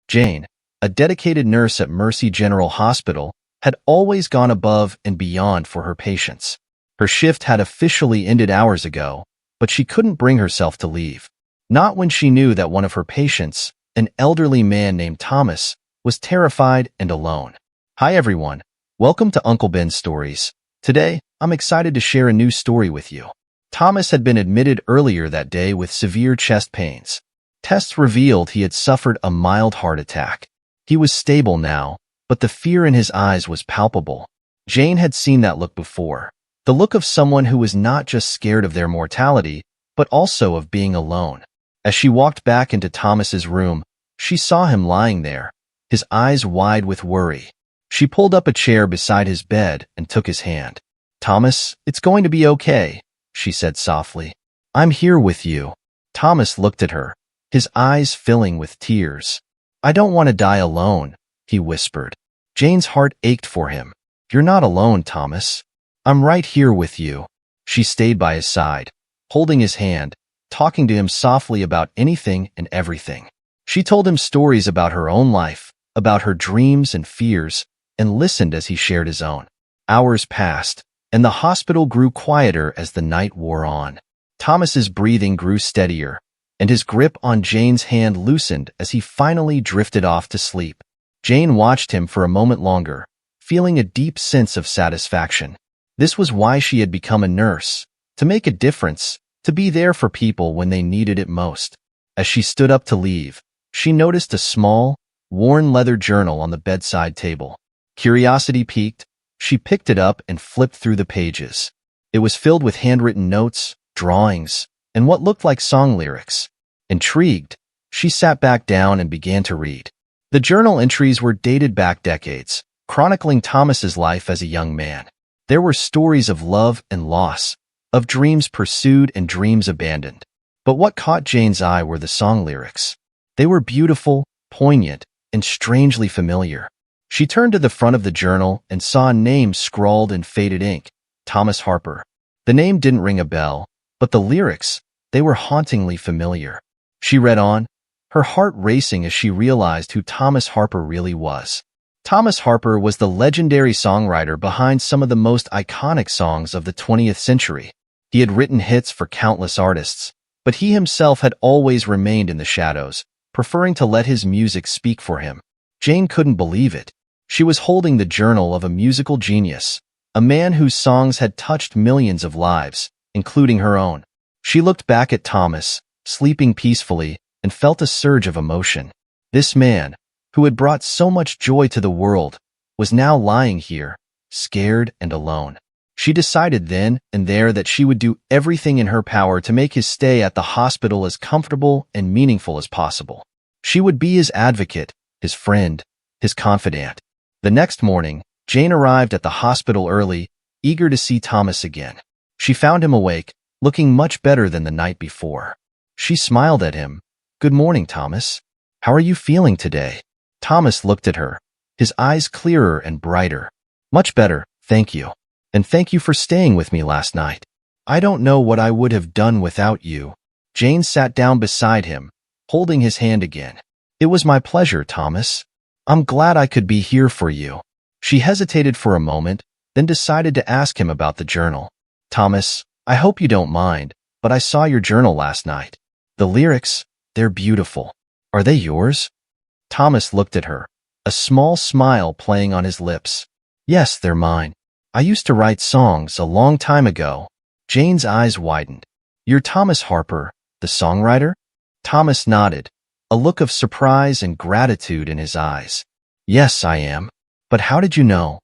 Jane, a dedicated nurse at Mercy General Hospital, had always gone above and beyond for her patients. Her shift had officially ended hours ago, but she couldn't bring herself to leave. Not when she knew that one of her patients, an elderly man named Thomas, was terrified and alone. Hi everyone, welcome to Uncle Ben's Stories. Today, I'm excited to share a new story with you. Thomas had been admitted earlier that day with severe chest pains. Tests revealed he had suffered a mild heart attack. He was stable now, but the fear in his eyes was palpable. Jane had seen that look before. The look of someone who was not just scared of their mortality, but also of being alone. As she walked back into Thomas's room, she saw him lying there, his eyes wide with worry. She pulled up a chair beside his bed and took his hand. "Thomas, it's going to be okay," she said softly. "I'm here with you." Thomas looked at her, his eyes filling with tears. "I don't want to die alone," he whispered. Jane's heart ached for him. "You're not alone, Thomas. I'm right here with you." She stayed by his side, holding his hand, talking to him softly about anything and everything. She told him stories about her own life, about her dreams and fears, and listened as he shared his own. Hours passed, and the hospital grew quieter as the night wore on. Thomas's breathing grew steadier, and his grip on Jane's hand loosened as he finally drifted off to sleep. Jane watched him for a moment longer, feeling a deep sense of satisfaction. This was why she had become a nurse, to make a difference, to be there for people when they needed it most. As she stood up to leave, she noticed a small, worn leather journal on the bedside table. Curiosity piqued, she picked it up and flipped through the pages. It was filled with handwritten notes, drawings, and what looked like song lyrics. Intrigued, she sat back down and began to read. The journal entries were dated back decades, chronicling Thomas's life as a young man. There were stories of love and loss, of dreams pursued and dreams abandoned. But what caught Jane's eye were the song lyrics. They were beautiful, poignant, and strangely familiar. She turned to the front of the journal and saw a name scrawled in faded ink, Thomas Harper. The name didn't ring a bell, but the lyrics, they were hauntingly familiar. She read on, her heart racing as she realized who Thomas Harper really was. Thomas Harper was the legendary songwriter behind some of the most iconic songs of the 20th century. He had written hits for countless artists, but he himself had always remained in the shadows, preferring to let his music speak for him. Jane couldn't believe it. She was holding the journal of a musical genius, a man whose songs had touched millions of lives, including her own. She looked back at Thomas, sleeping peacefully, and felt a surge of emotion. This man, who had brought so much joy to the world, was now lying here, scared and alone. She decided then and there that she would do everything in her power to make his stay at the hospital as comfortable and meaningful as possible. She would be his advocate, his friend, his confidant. The next morning, Jane arrived at the hospital early, eager to see Thomas again. She found him awake, looking much better than the night before. She smiled at him. "Good morning, Thomas. How are you feeling today?" Thomas looked at her, his eyes clearer and brighter. "Much better, thank you. And thank you for staying with me last night. I don't know what I would have done without you." Jane sat down beside him, holding his hand again. "It was my pleasure, Thomas. I'm glad I could be here for you." She hesitated for a moment, then decided to ask him about the journal. "Thomas, I hope you don't mind, but I saw your journal last night. The lyrics, they're beautiful. Are they yours?" Thomas looked at her, a small smile playing on his lips. "Yes, they're mine. I used to write songs a long time ago." Jane's eyes widened. "You're Thomas Harper, the songwriter?" Thomas nodded, a look of surprise and gratitude in his eyes. "Yes, I am. But how did you know?"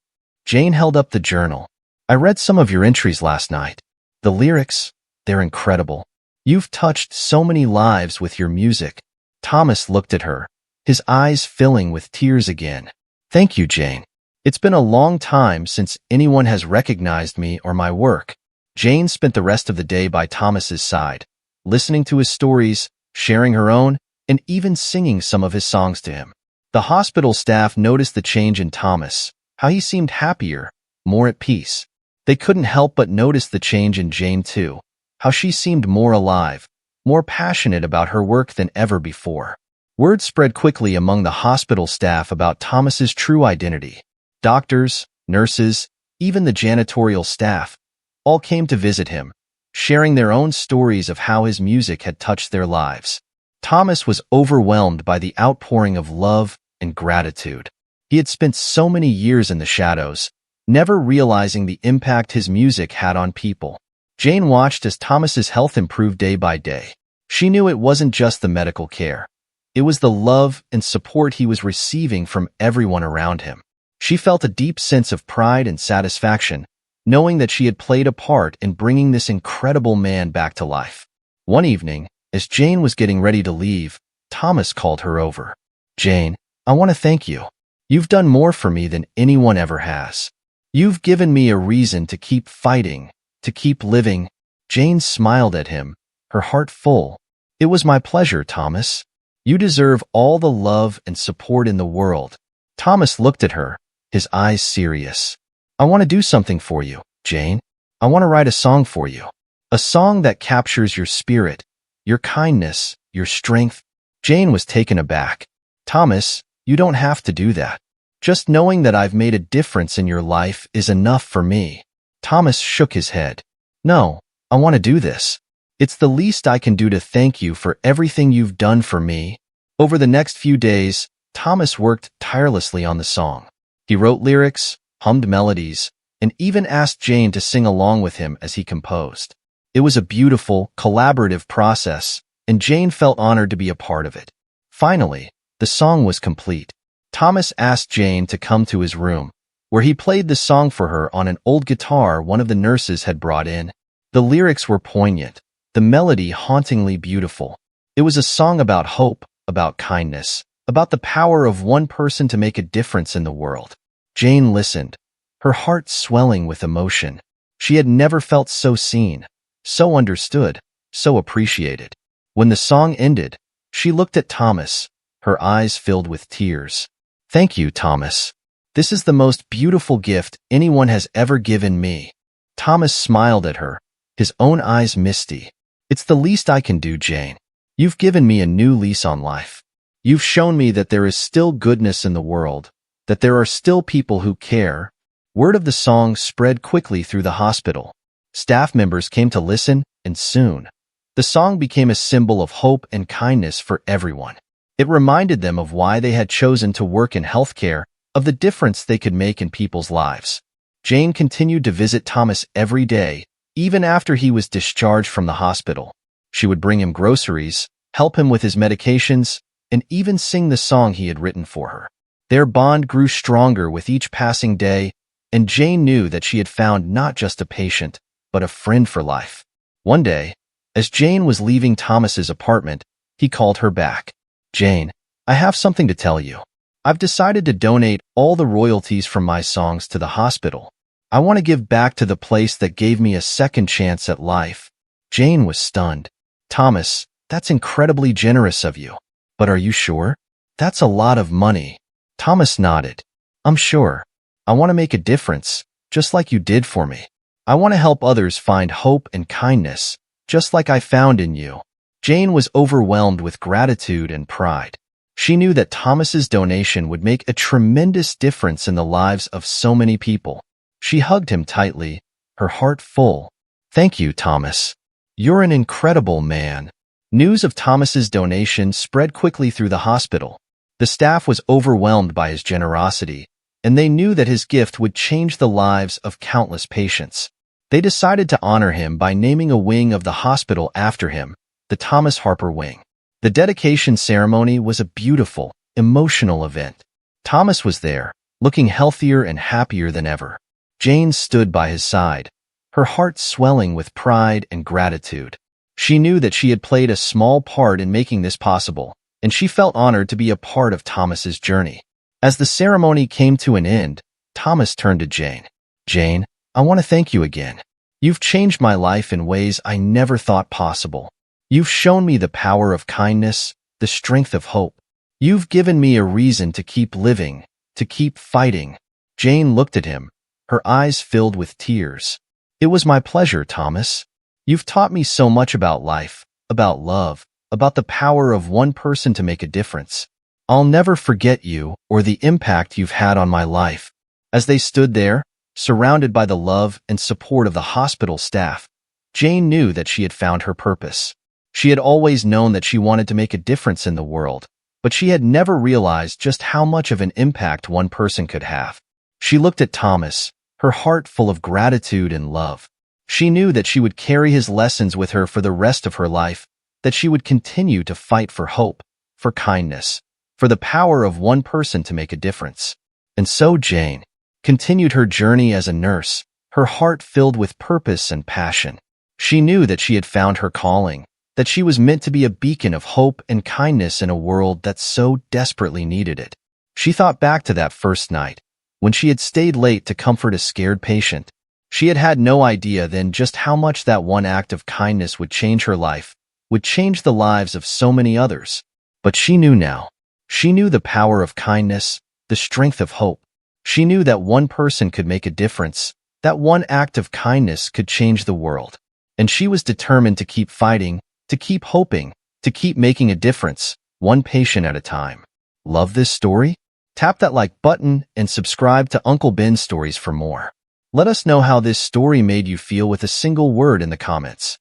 Jane held up the journal. "I read some of your entries last night. The lyrics, they're incredible. You've touched so many lives with your music." Thomas looked at her, his eyes filling with tears again. "Thank you, Jane. It's been a long time since anyone has recognized me or my work." Jane spent the rest of the day by Thomas's side, listening to his stories, sharing her own, and even singing some of his songs to him. The hospital staff noticed the change in Thomas, how he seemed happier, more at peace. They couldn't help but notice the change in Jane too, how she seemed more alive, more passionate about her work than ever before. Word spread quickly among the hospital staff about Thomas's true identity. Doctors, nurses, even the janitorial staff all came to visit him, sharing their own stories of how his music had touched their lives. Thomas was overwhelmed by the outpouring of love and gratitude. He had spent so many years in the shadows, never realizing the impact his music had on people. Jane watched as Thomas's health improved day by day. She knew it wasn't just the medical care. It was the love and support he was receiving from everyone around him. She felt a deep sense of pride and satisfaction, knowing that she had played a part in bringing this incredible man back to life. One evening, as Jane was getting ready to leave, Thomas called her over. "Jane, I want to thank you. You've done more for me than anyone ever has. You've given me a reason to keep fighting, to keep living." Jane smiled at him, her heart full. "It was my pleasure, Thomas. You deserve all the love and support in the world." Thomas looked at her, his eyes serious. "I want to do something for you, Jane. I want to write a song for you. A song that captures your spirit, your kindness, your strength." Jane was taken aback. "Thomas, you don't have to do that. Just knowing that I've made a difference in your life is enough for me." Thomas shook his head. "No, I want to do this. It's the least I can do to thank you for everything you've done for me." Over the next few days, Thomas worked tirelessly on the song. He wrote lyrics, hummed melodies, and even asked Jane to sing along with him as he composed. It was a beautiful, collaborative process, and Jane felt honored to be a part of it. Finally, the song was complete. Thomas asked Jane to come to his room, where he played the song for her on an old guitar one of the nurses had brought in. The lyrics were poignant, the melody hauntingly beautiful. It was a song about hope, about kindness, about the power of one person to make a difference in the world. Jane listened, her heart swelling with emotion. She had never felt so seen, so understood, so appreciated. When the song ended, she looked at Thomas, her eyes filled with tears. "Thank you, Thomas. This is the most beautiful gift anyone has ever given me." Thomas smiled at her, his own eyes misty. "It's the least I can do, Jane. You've given me a new lease on life. You've shown me that there is still goodness in the world, that there are still people who care." Word of the song spread quickly through the hospital. Staff members came to listen, and soon, the song became a symbol of hope and kindness for everyone. It reminded them of why they had chosen to work in healthcare, of the difference they could make in people's lives. Jane continued to visit Thomas every day, even after he was discharged from the hospital. She would bring him groceries, help him with his medications, and even sing the song he had written for her. Their bond grew stronger with each passing day, and Jane knew that she had found not just a patient, but a friend for life. One day, as Jane was leaving Thomas's apartment, he called her back. "Jane, I have something to tell you. I've decided to donate all the royalties from my songs to the hospital. I want to give back to the place that gave me a second chance at life." Jane was stunned. "Thomas, that's incredibly generous of you. But are you sure? That's a lot of money." Thomas nodded. "I'm sure. I want to make a difference, just like you did for me. I want to help others find hope and kindness, just like I found in you." Jane was overwhelmed with gratitude and pride. She knew that Thomas's donation would make a tremendous difference in the lives of so many people. She hugged him tightly, her heart full. "Thank you, Thomas. You're an incredible man." News of Thomas's donation spread quickly through the hospital. The staff was overwhelmed by his generosity, and they knew that his gift would change the lives of countless patients. They decided to honor him by naming a wing of the hospital after him, the Thomas Harper Wing. The dedication ceremony was a beautiful, emotional event. Thomas was there, looking healthier and happier than ever. Jane stood by his side, her heart swelling with pride and gratitude. She knew that she had played a small part in making this possible, and she felt honored to be a part of Thomas's journey. As the ceremony came to an end, Thomas turned to Jane. "Jane, I want to thank you again. You've changed my life in ways I never thought possible. You've shown me the power of kindness, the strength of hope. You've given me a reason to keep living, to keep fighting." Jane looked at him, her eyes filled with tears. "It was my pleasure, Thomas. You've taught me so much about life, about love, about the power of one person to make a difference. I'll never forget you or the impact you've had on my life. As they stood there, surrounded by the love and support of the hospital staff, Jane knew that she had found her purpose. She had always known that she wanted to make a difference in the world, but she had never realized just how much of an impact one person could have. She looked at Thomas, her heart full of gratitude and love. She knew that she would carry his lessons with her for the rest of her life, that she would continue to fight for hope, for kindness, for the power of one person to make a difference. And so Jane continued her journey as a nurse, her heart filled with purpose and passion. She knew that she had found her calling, that she was meant to be a beacon of hope and kindness in a world that so desperately needed it. She thought back to that first night, when she had stayed late to comfort a scared patient. She had had no idea then just how much that one act of kindness would change her life, would change the lives of so many others. But she knew now. She knew the power of kindness, the strength of hope. She knew that one person could make a difference, that one act of kindness could change the world. And she was determined to keep fighting, to keep hoping, to keep making a difference, one patient at a time. Love this story? Tap that like button and subscribe to Uncle Ben's Stories for more. Let us know how this story made you feel with a single word in the comments.